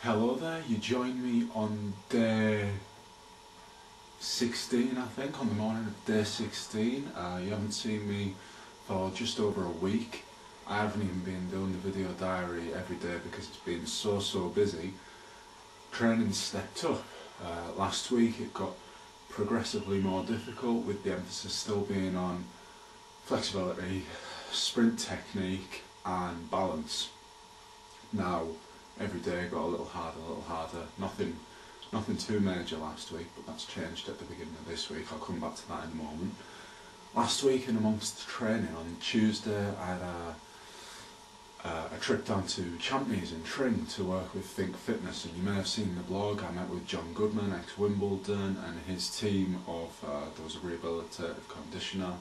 Hello there, you join me on day 16, I think, on the morning of day 16. You haven't seen me for just over a week. I haven't even been doing the video diary every day because it's been so busy. Training stepped up. Last week it got progressively more difficult, with the emphasis still being on flexibility, sprint technique and balance. Now, every day got a little harder. Nothing too major last week, but that's changed at the beginning of this week. I'll come back to that in a moment. Last week, in amongst the training, on Tuesday, I had a trip down to Champneys in Tring to work with Think Fitness, and you may have seen the blog. I met with John Goodman, ex-Wimbledon, and his team of, there was a rehabilitative conditioner,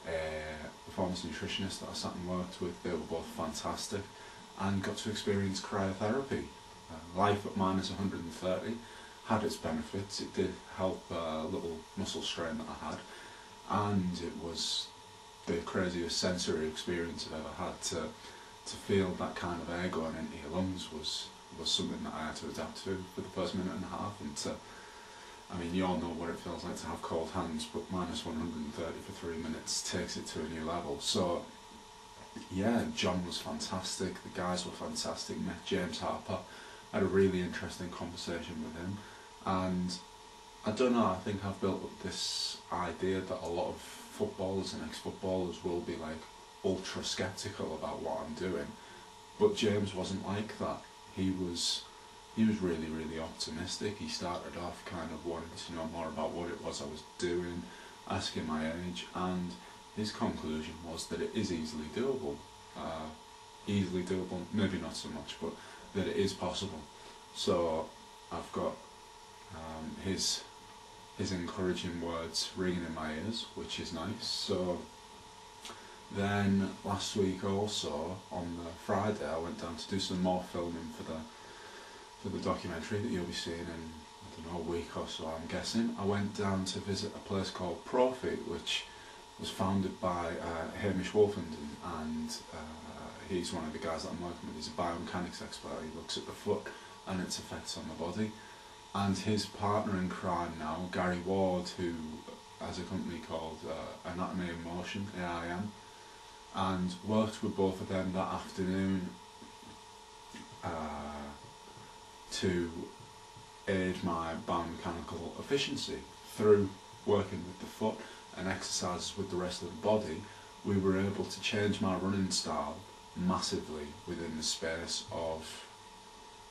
a performance nutritionist that I sat and worked with. They were both fantastic, and got to experience cryotherapy. Life at minus 130 had its benefits. It did help a little muscle strain that I had, and it was the craziest sensory experience I've ever had. To feel that kind of air going into your lungs was something that I had to adapt to for the first minute and a half. And I mean, you all know what it feels like to have cold hands, but minus 130 for 3 minutes takes it to a new level. So yeah, John was fantastic, the guys were fantastic. Met James Harper, had a really interesting conversation with him, and I don't know, I think I've built up this idea that a lot of footballers and ex-footballers will be like ultra sceptical about what I'm doing, but James wasn't like that. He was really optimistic. He started off kind of wanting to know more about what it was I was doing, asking my age, and his conclusion was that it is easily doable. Easily doable, maybe not so much, but that it is possible. So I've got his encouraging words ringing in my ears, which is nice. So then last week also, on the Friday, I went down to do some more filming for the documentary that you'll be seeing in, I don't know, a week or so, I'm guessing. I went down to visit a place called Profit, which was founded by Hamish Wolfenden, and he's one of the guys that I'm working with. He's a biomechanics expert. He looks at the foot and its effects on the body. And his partner in crime now, Gary Ward, who has a company called Anatomy in Motion, AIM, and worked with both of them that afternoon to aid my biomechanical efficiency through working with the foot and exercises with the rest of the body. We were able to change my running style massively within the space of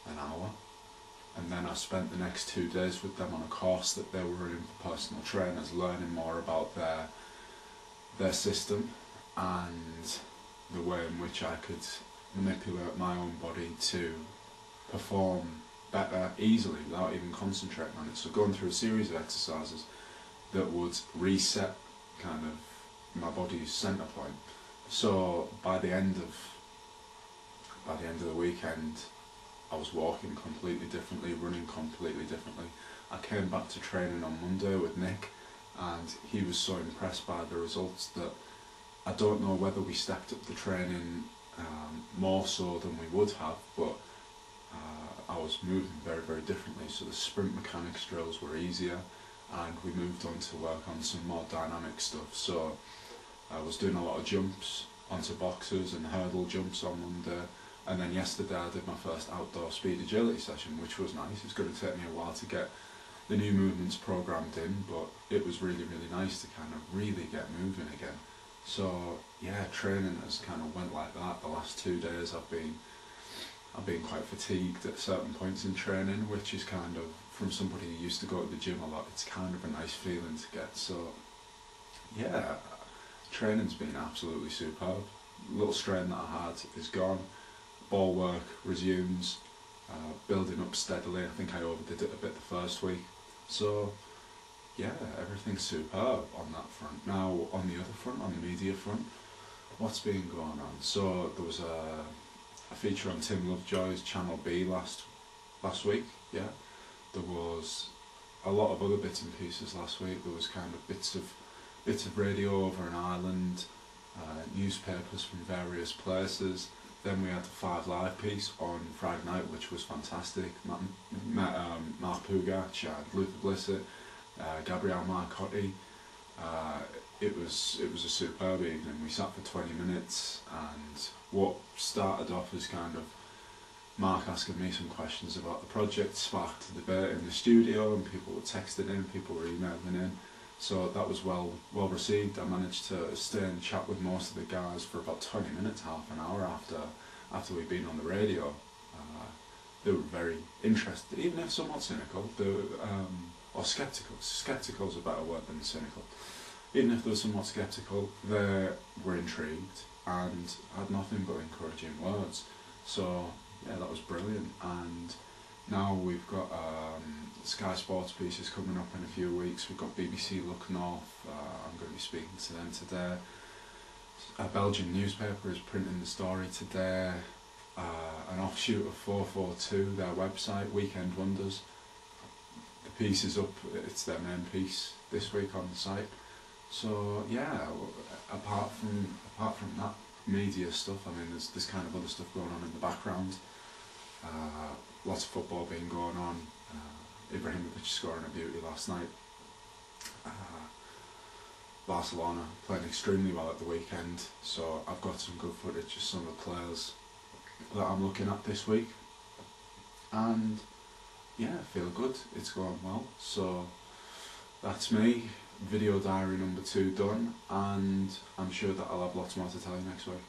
an hour. And then I spent the next 2 days with them on a course that they were running for personal trainers, learning more about their system and the way in which I could manipulate my own body to perform better easily without even concentrating on it. So going through a series of exercises that would reset kind of my body's centre point. So by the end of the weekend, I was walking completely differently, running completely differently. I came back to training on Monday with Nick, and he was so impressed by the results that I don't know whether we stepped up the training more so than we would have, but I was moving very differently. So the sprint mechanics drills were easier, and we moved on to work on some more dynamic stuff. So I was doing a lot of jumps onto boxes and hurdle jumps on Monday, and then yesterday I did my first outdoor speed agility session, which was nice. It's going to take me a while to get the new movements programmed in, but it was really nice to kind of really get moving again. So yeah, training has kind of went like that. The last 2 days I've been quite fatigued at certain points in training, which is kind of, from somebody who used to go to the gym a lot, it's kind of a nice feeling to get. So yeah, training's been absolutely superb. Little strain that I had is gone. Ball work resumes, building up steadily. I think I overdid it a bit the first week. So yeah, everything's superb on that front. Now on the other front, on the media front, what's been going on? So there was a feature on Tim Lovejoy's Channel B last week, yeah. There was a lot of other bits and pieces last week. There was kind of bits of radio over in Ireland, newspapers from various places. Then we had the 5 Live piece on Friday night, which was fantastic. Mark Pugac and Luther Blissett, Gabrielle Marcotti. It was a superb evening. We sat for 20 minutes, and what started off as kind of Mark asking me some questions about the project sparked a debate in the studio, and people were texting in, people were emailing in. So that was well received. I managed to stay and chat with most of the guys for about 20 minutes, half an hour after we'd been on the radio. They were very interested, even if somewhat cynical, or sceptical. Sceptical is a better word than cynical. Even if they were somewhat sceptical, they were intrigued and had nothing but encouraging words. So yeah, that was brilliant. And now we've got Sky Sports pieces coming up in a few weeks. We've got BBC Look North. I'm going to be speaking to them today. A Belgian newspaper is printing the story today. An offshoot of 442, their website, Weekend Wonders. The piece is up. It's their main piece this week on the site. So yeah, apart from that media stuff, I mean, there's kind of other stuff going on in the background. Lots of football being going on. Ibrahimovic scoring a beauty last night. Barcelona playing extremely well at the weekend, so I've got some good footage of some of the players that I'm looking at this week, and yeah, I feel good, it's going well. So that's me, video diary number 2 done, and I'm sure that I'll have lots more to tell you next week.